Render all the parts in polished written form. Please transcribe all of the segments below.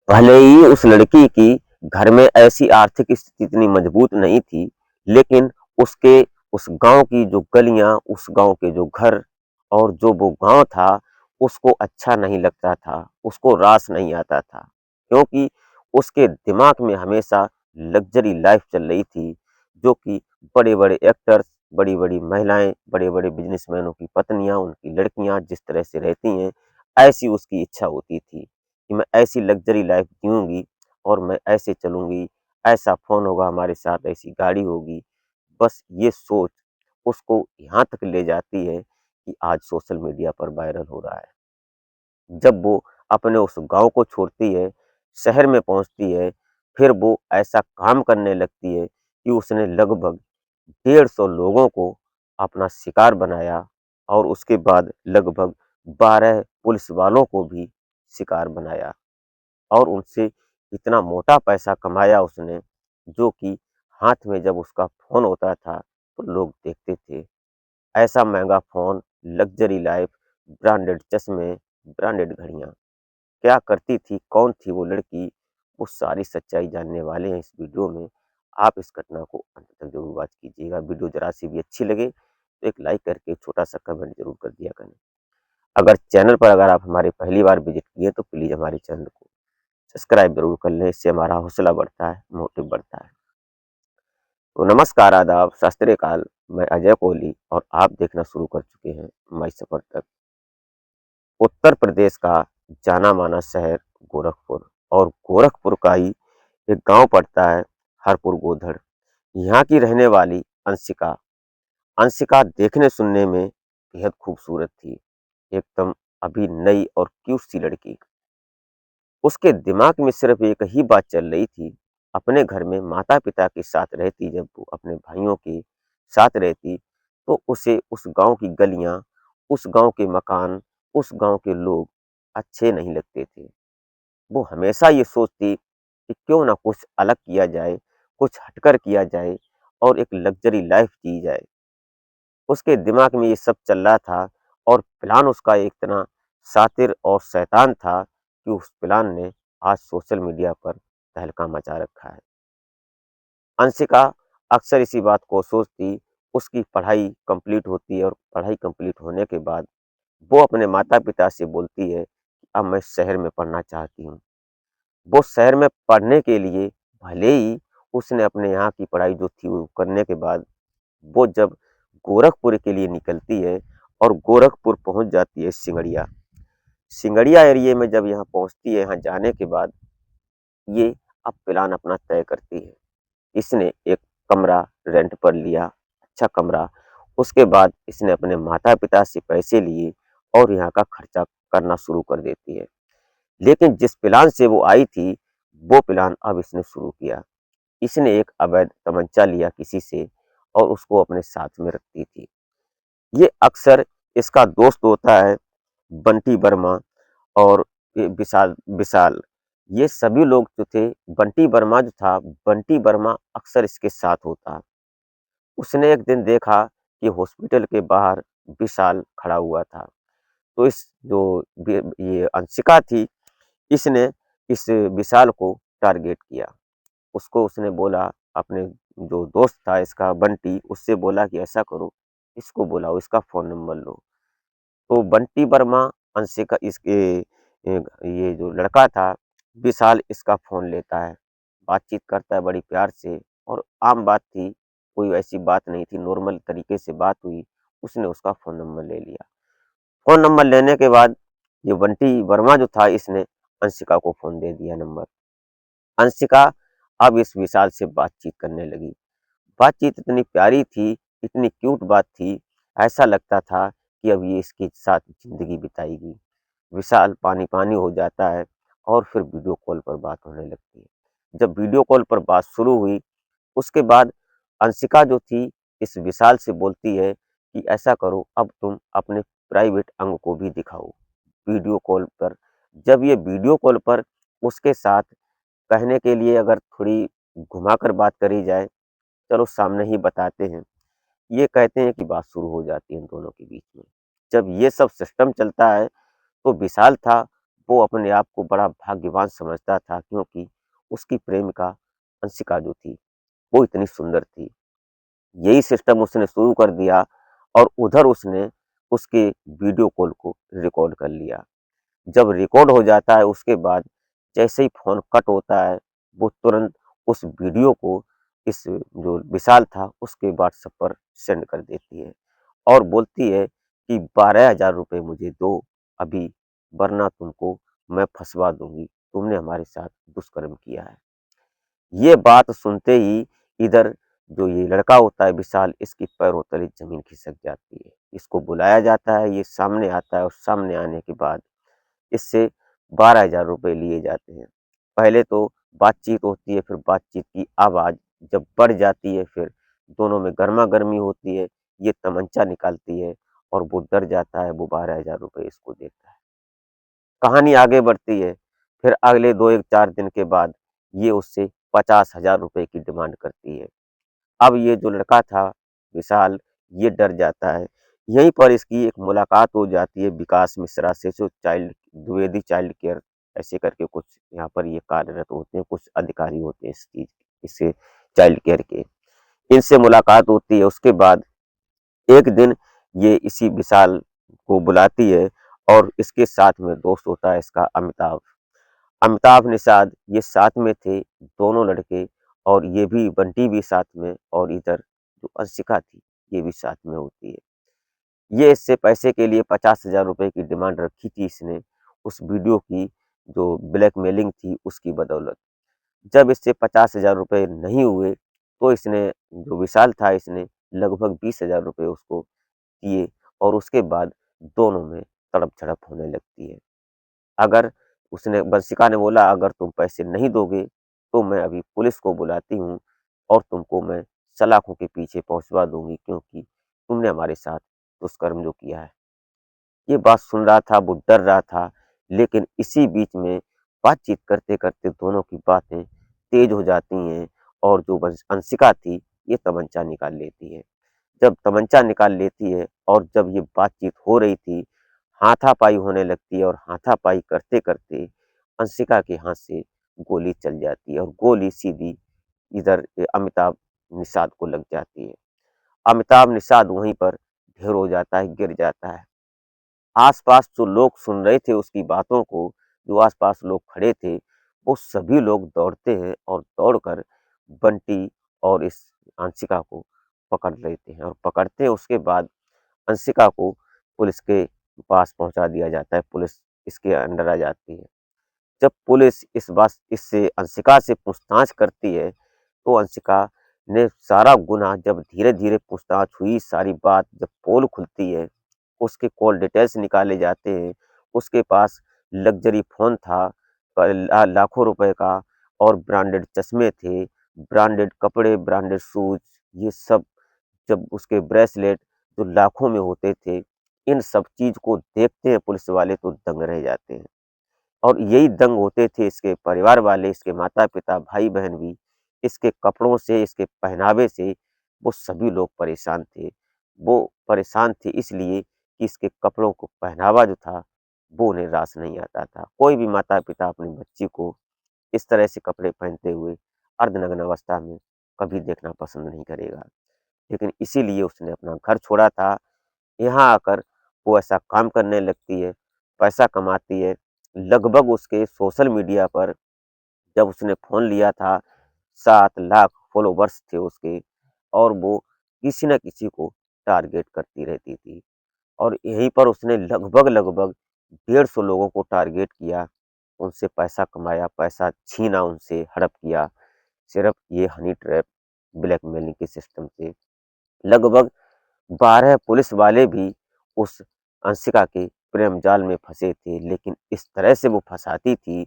भले ही उस लड़की की घर में ऐसी आर्थिक स्थिति इतनी मजबूत नहीं थी, लेकिन उसके उस गाँव की जो गलियाँ, उस गाँव के जो घर और जो वो गाँव था, उसको अच्छा नहीं लगता था, उसको रास नहीं आता था। क्योंकि उसके दिमाग में हमेशा लग्ज़री लाइफ़ चल रही थी, जो कि बड़े-बड़े एक्टर्स, बड़ी-बड़ी महिलाएँ, बड़े-बड़े बिज़नेसमैनों की पत्नियाँ, उनकी लड़कियाँ जिस तरह से रहती हैं, ऐसी उसकी इच्छा होती थी। कि मैं ऐसी लग्ज़री लाइफ़ जीऊँगी और मैं ऐसे चलूँगी, ऐसा फ़ोन होगा हमारे साथ, ऐसी गाड़ी होगी। बस ये सोच उसको यहाँ तक ले जाती है कि आज सोशल मीडिया पर वायरल हो रहा है। जब वो अपने उस गाँव को छोड़ती है, शहर में पहुँचती है, फिर वो ऐसा काम करने लगती है कि उसने लगभग 150 लोगों को अपना शिकार बनाया और उसके बाद लगभग 12 पुलिस वालों को भी शिकार बनाया। और उनसे इतना मोटा पैसा कमाया उसने, जो कि हाथ में जब उसका फ़ोन होता था, तो लोग देखते थे। ऐसा महँगा फ़ोन, लग्ज़री लाइफ़, ब्रांडेड चश्मे, ब्रांडेड घड़ियाँ। क्या करती थी, कौन थी वो लड़की, वो सारी सच्चाई जानने वाले हैं इस वीडियो में। आप इस घटना को अंत तक ज़रूर वॉच कीजिएगा। वीडियो ज़रा-सी भी अच्छी लगे, तो एक लाइक करके छोटा-सा कमेंट ज़रूर कर दिया करें। अगर आप हमारे पहली बार विज़िट किए, तो प्लीज़ हमारे चैनल को सब्सक्राइब ज़रूर कर लें, इससे हमारा हौसला बढ़ता है, मोटिव बढ़ता है। तो नमस्कार, आदाब, सत श्री अकाल, मैं अजय कोहली और आप देखना शुरू कर चुके हैं माई सफ़र तक। उत्तर प्रदेश का जाना-माना शहर गोरखपुर और गोरखपुर का ही एक गाँव पड़ता है हरपुर गोधड़। यहाँ की रहने वाली अंशिका, अंशिका देखने-सुनने में बेहद खूबसूरत थी, एकदम अभी नई और क्यूट सी लड़की। उसके दिमाग में सिर्फ एक ही बात चल रही थी, अपने घर में माता-पिता के साथ रहती, जब वो अपने भाइयों के साथ रहती, तो उसे उस गाँव की गलियाँ, उस गाँव के मकान, उस गाँव के लोग अच्छे नहीं लगते थे। वो हमेशा ये सोचती कि क्यों ना कुछ अलग किया जाए, कुछ हटकर किया जाए और एक लग्ज़री लाइफ़ जी जाए। उसके दिमाग में ये सब चल रहा था और प्लान उसका इतना शातिर और शैतान था कि उस प्लान ने आज सोशल मीडिया पर तहलका मचा रखा है। अंशिका अक्सर इसी बात को सोचती, उसकी पढ़ाई कंप्लीट होती है और पढ़ाई कंप्लीट होने के बाद वो अपने माता-पिता से बोलती है, अब मैं शहर में पढ़ना चाहती हूँ। वो शहर में पढ़ने के लिए भले ही उसने अपने यहाँ की पढ़ाई जो थी वो करने के बाद वो जब गोरखपुर के लिए निकलती है और गोरखपुर पहुँच जाती है सिंगड़िया। सिंगड़िया एरिये में जब यहाँ पहुँचती है, यहाँ जाने के बाद ये अब प्लान अपना तय करती है। इसने एक कमरा रेंट पर लिया, अच्छा कमरा। उसके बाद इसने अपने माता-पिता से पैसे लिए और यहाँ का खर्चा करना शुरू कर देती है। लेकिन जिस प्लान से वो आई थी, वो प्लान अब इसने शुरू किया। इसने एक अवैध तमंचा लिया किसी से और उसको अपने साथ में रखती थी। ये अक्सर इसका दोस्त होता है बंटी वर्मा और ये विशाल विशाल, ये सभी लोग जो थे, बंटी वर्मा जो था, बंटी वर्मा अक्सर इसके साथ होता। उसने एक दिन देखा कि हॉस्पिटल के बाहर विशाल खड़ा हुआ था। तो इस जो बे ये अंशिका थी, इसने इस विशाल को टारगेट किया। उसको उसने बोला, अपने जो दोस्त था इसका बंटी, उससे बोला कि ऐसा करो, इसको बुलाओ, इसका फ़ोन नंबर लो। तो बंटी वर्मा अंशिका इसके ये जो लड़का था विशाल, इसका फ़ोन लेता है, बातचीत करता है बड़ी प्यार से और आम बात थी, कोई ऐसी बात नहीं थी, नॉर्मल तरीके से बात हुई, उसने उसका फ़ोन नंबर ले लिया। फ़ोन नंबर लेने के बाद ये बंटी वर्मा जो था, इसने अंशिका को फ़ोन दे दिया नंबर। अंशिका अब इस विशाल से बातचीत करने लगी। बातचीत इतनी प्यारी थी, इतनी क्यूट बात थी, ऐसा लगता था कि अब ये इसके साथ ज़िंदगी बिताएगी। विशाल पानी-पानी हो जाता है और फिर वीडियो कॉल पर बात होने लगती है। जब वीडियो कॉल पर बात शुरू हुई, उसके बाद अंशिका जो थी, इस विशाल से बोलती है कि ऐसा करो, अब तुम अपने प्राइवेट अंग को भी दिखाओ वीडियो कॉल पर। जब ये वीडियो कॉल पर उसके साथ कहने के लिए अगर थोड़ी घुमाकर बात करी जाए, चलो सामने ही बताते हैं। ये कहते हैं कि बात शुरू हो जाती है इन दोनों के बीच में। जब ये सब सिस्टम चलता है, तो विशाल था, वो अपने आप को बड़ा भाग्यवान समझता था, क्योंकि उसकी प्रेमिका अंशिका जो थी, वो इतनी सुंदर थी। यही सिस्टम उसने शुरू कर दिया और उधर उसने उसके वीडियो कॉल को रिकॉर्ड कर लिया। जब रिकॉर्ड हो जाता है, उसके बाद जैसे ही फ़ोन कट होता है, वो तुरंत उस वीडियो को इस जो विशाल था, उसके व्हाट्सएप पर सेंड कर देती है और बोलती है कि 12,000 रुपए मुझे दो अभी, वरना तुमको मैं फँसवा दूँगी, तुमने हमारे साथ दुष्कर्म किया है। ये बात सुनते ही इधर जो ये लड़का होता है विशाल, इसके पैरों तले ज़मीन खिसक जाती है। इसको बुलाया जाता है, ये सामने आता है और सामने आने के बाद इससे 12,000 रुपए लिए जाते हैं। पहले तो बातचीत होती है, फिर बातचीत की आवाज़ जब बढ़ जाती है, फिर दोनों में गरमा-गर्मी होती है, ये तमंचा निकालती है और वो डर जाता है, वो 12,000 रुपए इसको देता है। कहानी आगे बढ़ती है, फिर अगले 2 एक 4 दिन के बाद ये उससे 50,000 रुपए की डिमांड करती है। अब ये जो लड़का था विशाल, ये डर जाता है। यहीं पर इसकी एक मुलाकात हो जाती है विकास मिश्रा से, जो द्विवेदी चाइल्ड केयर ऐसे करके कुछ यहाँ पर ये कार्यरत होते हैं, कुछ अधिकारी होते हैं इससे चाइल्ड केयर के। इनसे मुलाकात होती है, उसके बाद एक दिन ये इसी विशाल को बुलाती है और इसके साथ में दोस्त होता है इसका अमिताभ। अमिताभ निषाद ये साथ में थे, दोनों लड़के, और ये भी बंटी भी साथ में, और इधर जो अंशिका थी, ये भी साथ में होती है। ये इससे पैसे के लिए 50,000 रुपए की डिमांड रखी थी इसने, उस वीडियो की जो ब्लैकमेलिंग थी उसकी बदौलत। जब इससे 50,000 रुपए नहीं हुए, तो इसने जो विशाल था, इसने लगभग 20,000 रुपए उसको दिए और उसके बाद दोनों में तड़प-झड़प होने लगती है। अगर उसने बंशिका ने बोला, अगर तुम पैसे नहीं दोगे तो मैं अभी पुलिस को बुलाती हूँ और तुमको मैं सलाखों के पीछे पहुँचवा दूँगी, क्योंकि तुमने हमारे साथ दुष्कर्म जो किया है। ये बात सुन रहा था, वो डर रहा था, लेकिन इसी बीच में बातचीत करते-करते दोनों की बातें तेज़ हो जाती हैं और जो अंशिका थी, ये तमंचा निकाल लेती है। जब तमंचा निकाल लेती है और जब ये बातचीत हो रही थी, हाथापाई होने लगती है और हाथापाई करते-करते अंशिका के हाथ से गोली चल जाती है और गोली सीधी इधर अमिताभ निषाद को लग जाती है। अमिताभ निषाद वहीं पर ढेर हो जाता है, गिर जाता है। आस-पास जो लोग सुन रहे थे उसकी बातों को, जो आस-पास लोग खड़े थे, वो सभी लोग दौड़ते हैं और दौड़कर बंटी और इस अंशिका को पकड़ लेते हैं और पकड़ते हैं, उसके बाद अंशिका को पुलिस के पास पहुँचा दिया जाता है, पुलिस इसके अंडर आ जाती है। जब पुलिस इस बात इससे अंशिका से पूछताछ करती है, तो अंशिका ने सारा गुनाह, जब धीरे-धीरे पूछताछ हुई, सारी बात जब पोल खुलती है, उसके कॉल डिटेल्स निकाले जाते हैं, उसके पास लग्ज़री फ़ोन था लाखों रुपए का, और ब्रांडेड चश्मे थे, ब्रांडेड कपड़े, ब्रांडेड शूज़, ये सब, जब उसके ब्रेसलेट जो लाखों में होते थे, इन सब चीज़ को देखते हैं पुलिस वाले तो दंग रह जाते हैं। और यही दंग होते थे इसके परिवार वाले, इसके माता-पिता, भाई-बहन भी। इसके कपड़ों से, इसके पहनावे से वो सभी लोग परेशान थे। वो परेशान थे इसलिए कि इसके कपड़ों को पहनावा जो था, वो उन्हें रास नहीं आता था। कोई भी माता-पिता अपनी बच्ची को इस तरह से कपड़े पहनते हुए अर्धनग्न अवस्था में कभी देखना पसंद नहीं करेगा। लेकिन इसीलिए उसने अपना घर छोड़ा था। यहाँ आकर वो ऐसा काम करने लगती है, पैसा कमाती है। लगभग उसके सोशल मीडिया पर जब उसने फ़ोन लिया था, 7 लाख फ़ॉलोवर्स थे उसके, और वो किसी न किसी को टारगेट करती रहती थी। और यहीं पर उसने लगभग-लगभग 150 लोगों को टारगेट किया, उनसे पैसा कमाया, पैसा छीना उनसे, हड़प किया, सिर्फ़ ये हनी ट्रैप ब्लैकमेलिंग के सिस्टम से। लगभग 12 पुलिस वाले भी उस अंशिका के प्रेम जाल में फँसे थे, लेकिन इस तरह से वो फँसाती थी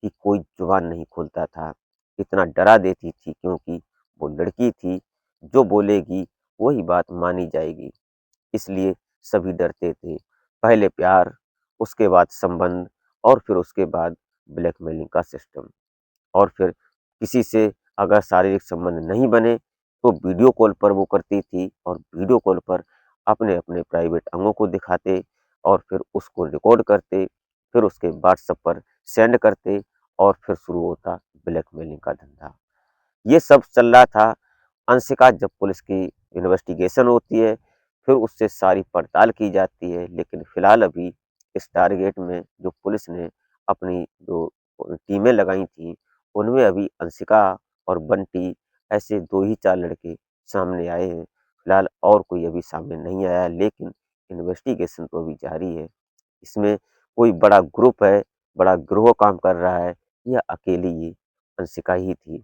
कि कोई जुबान नहीं खोलता था। इतना डरा देती थी, क्योंकि वो लड़की थी, जो बोलेगी वही बात मानी जाएगी, इसलिए सभी डरते थे। पहले प्यार, उसके बाद संबंध, और फिर उसके बाद ब्लैकमेलिंग का सिस्टम। और फिर किसी से अगर शारीरिक संबंध नहीं बने, तो वीडियो कॉल पर वो करती थी और वीडियो कॉल पर अपने-अपने प्राइवेट अंगों को दिखाते और फिर उसको रिकॉर्ड करते। फिर उसके व्हाट्सएप पर सेंड करते और फिर शुरू होता ब्लैकमेलिंग का धंधा। ये सब चल रहा था। अंशिका जब पुलिस की इन्वेस्टिगेशन होती है, फिर उससे सारी पड़ताल की जाती है, लेकिन फिलहाल अभी इस टारगेट में जो पुलिस ने अपनी जो टीमें लगाई थी, उनमें अभी अंशिका और बंटी ऐसे 2 ही 4 लड़के सामने आए हैं। फिलहाल और कोई अभी सामने नहीं आया, लेकिन इन्वेस्टिगेशन तो अभी जारी है। इसमें कोई बड़ा ग्रुप है, बड़ा गिरोह काम कर रहा है, या अकेली ये अंशिका ही थी,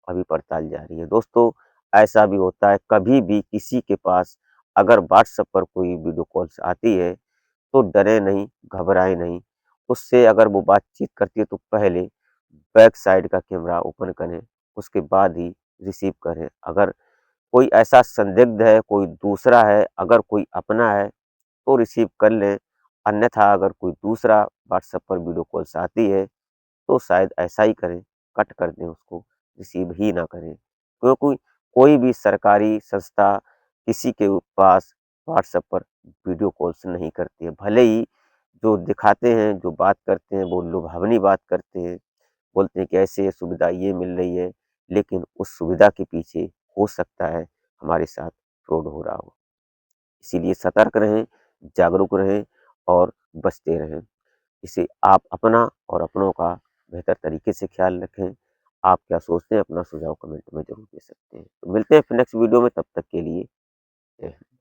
अभी पड़ताल जारी है। दोस्तों, ऐसा भी होता है, कभी भी किसी के पास अगर व्हाट्सएप पर कोई वीडियो कॉल्स आती है, तो डरे नहीं, घबराएँ नहीं। उससे अगर वो बातचीत करती है तो पहले बैक साइड का कैमरा ओपन करें, उसके बाद ही रिसीव करें। अगर कोई ऐसा संदिग्ध है, कोई दूसरा है, अगर कोई अपना है तो रिसीव कर लें, अन्यथा अगर कोई दूसरा व्हाट्सएप पर वीडियो कॉल्स आती है, तो शायद ऐसा ही करें, कट कर दें उसको, रिसीव ही ना करें। क्योंकि कोई भी सरकारी संस्था किसी के पास व्हाट्सएप पर वीडियो कॉल्स नहीं करती है। भले ही जो दिखाते हैं, जो बात करते हैं, वो लुभावनी बात करते हैं, बोलते हैं कि ऐसे सुविधा ये मिल रही है, लेकिन उस सुविधा के पीछे हो सकता है हमारे साथ फ्रॉड हो रहा हो। इसीलिए सतर्क रहें, जागरूक रहें और बचते रहें। इसे आप अपना और अपनों का बेहतर तरीके से ख्याल रखें। आप क्या सोचते हैं, अपना सुझाव कमेंट में ज़रूर दे सकते हैं। तो मिलते हैं फिर नेक्स्ट वीडियो में, तब तक के लिए जय हिंद।